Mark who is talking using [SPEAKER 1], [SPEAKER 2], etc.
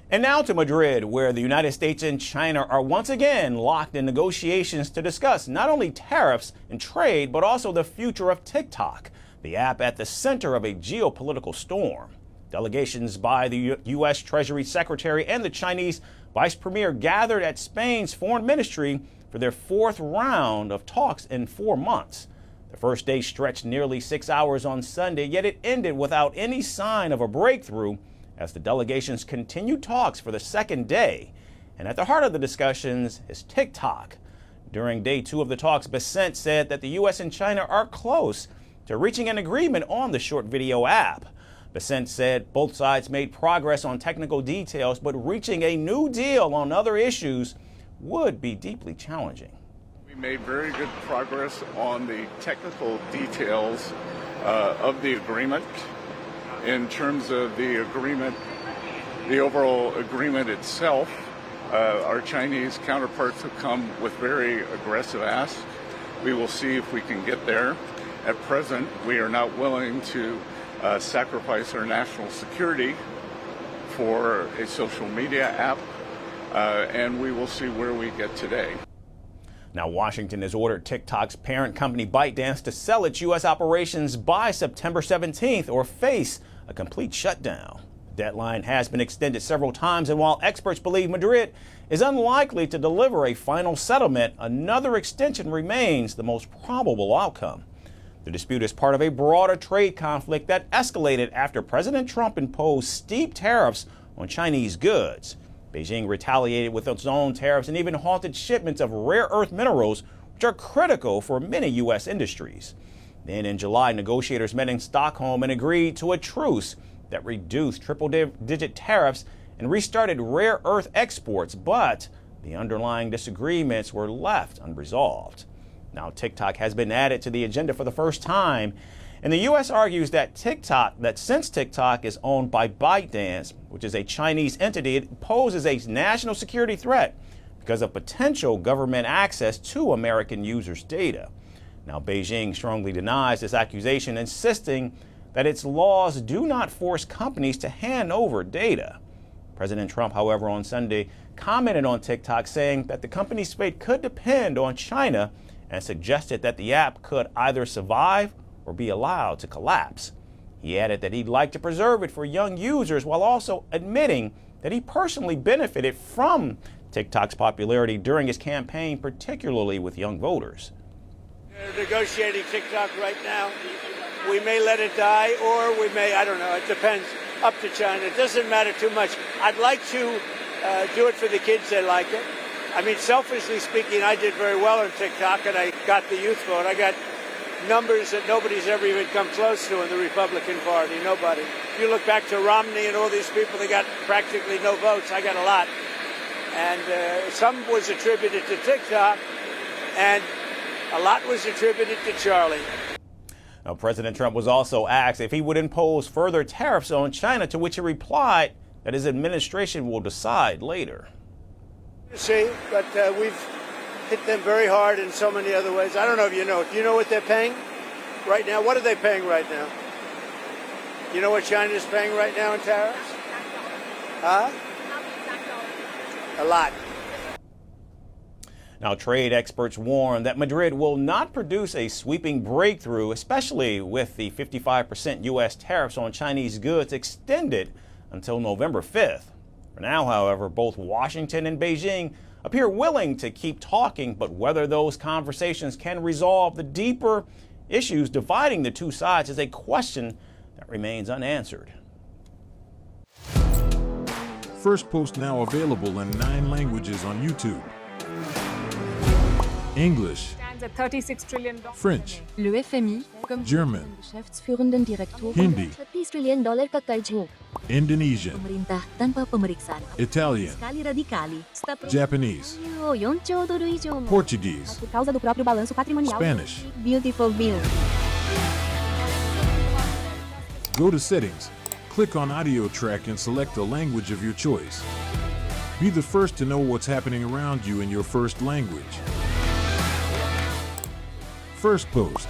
[SPEAKER 1] And now to Madrid, where the United States and China are once again locked in negotiations to discuss not only tariffs and trade, but also the future of TikTok, the app at the center of a geopolitical storm. Delegations by the U.S. Treasury Secretary and the Chinese Vice Premier gathered at Spain's Foreign Ministry for their fourth round of talks in 4 months. The first day stretched nearly 6 hours on Sunday, yet it ended without any sign of a breakthrough as the delegations continued talks for the second day. And at the heart of the discussions is TikTok. During day 2 of the talks, Bessent said that the U.S. and China are close to reaching an agreement on the short video app. Bessent said both sides made progress on technical details, but reaching a new deal on other issues would be deeply challenging.
[SPEAKER 2] We made very good progress on the technical details of the agreement. In terms of the agreement, the overall agreement itself, our Chinese counterparts have come with very aggressive asks. We will see if we can get there. At present, we are not willing to sacrifice our national security for a social media app, and we will see where we get today.
[SPEAKER 1] Now, Washington has ordered TikTok's parent company ByteDance to sell its U.S. operations by September 17th or face a complete shutdown. The deadline has been extended several times, and while experts believe Madrid is unlikely to deliver a final settlement, another extension remains the most probable outcome. The dispute is part of a broader trade conflict that escalated after President Trump imposed steep tariffs on Chinese goods. Beijing retaliated with its own tariffs and even halted shipments of rare earth minerals, which are critical for many U.S. industries. Then in July, negotiators met in Stockholm and agreed to a truce that reduced triple-digit tariffs and restarted rare earth exports, but the underlying disagreements were left unresolved. Now, TikTok has been added to the agenda for the first time, and the U.S. argues that since TikTok is owned by ByteDance, which is a Chinese entity, it poses a national security threat because of potential government access to American users' data. Now, Beijing strongly denies this accusation, insisting that its laws do not force companies to hand over data. President Trump, however, on Sunday commented on TikTok, saying that the company's fate could depend on China and suggested that the app could either survive or be allowed to collapse. He added that he'd like to preserve it for young users while also admitting that he personally benefited from TikTok's popularity during his campaign, particularly with young voters.
[SPEAKER 3] They're negotiating TikTok right now. We may let it die or we may, I don't know, it depends, up to China. It doesn't matter too much. I'd like to do it for the kids that like it. I mean, selfishly speaking, I did very well on TikTok and I got the youth vote. I got numbers that nobody's ever even come close to in the Republican Party, nobody. If you look back to Romney and all these people, they got practically no votes. I got a lot. And some was attributed to TikTok and a lot was attributed to Charlie.
[SPEAKER 1] Now, President Trump was also asked if he would impose further tariffs on China, to which he replied that his administration will decide later.
[SPEAKER 3] See, but we've hit them very hard in so many other ways. I don't know if you know. Do you know what they're paying right now? What are they paying right now? You know what China's paying right now in tariffs? Huh? A lot.
[SPEAKER 1] Now, trade experts warn that Madrid will not produce a sweeping breakthrough, especially with the 55% U.S. tariffs on Chinese goods extended until November 5th. For now, however, both Washington and Beijing appear willing to keep talking, but whether those conversations can resolve the deeper issues dividing the two sides is a question that remains unanswered.
[SPEAKER 4] Firstpost now available in 9 languages on YouTube. English,
[SPEAKER 5] stands at $36 trillion.
[SPEAKER 4] French,
[SPEAKER 6] Le FMI, comme
[SPEAKER 4] German,
[SPEAKER 6] Geschäftsführenden Direktor,
[SPEAKER 4] Hindi,
[SPEAKER 6] $30 trillion ka karjo.
[SPEAKER 4] Indonesian,
[SPEAKER 6] Pemerintah tanpa pemeriksaan.
[SPEAKER 4] Italian,
[SPEAKER 6] Sekali radikali.
[SPEAKER 4] Japanese,
[SPEAKER 6] $1 idioma.
[SPEAKER 4] Portuguese,
[SPEAKER 6] Por causa do próprio balanço patrimonial.
[SPEAKER 4] Spanish.
[SPEAKER 6] Beautiful bill.
[SPEAKER 4] Go to Settings, click on Audio Track and select the language of your choice. Be the first to know what's happening around you in your first language. Firstpost.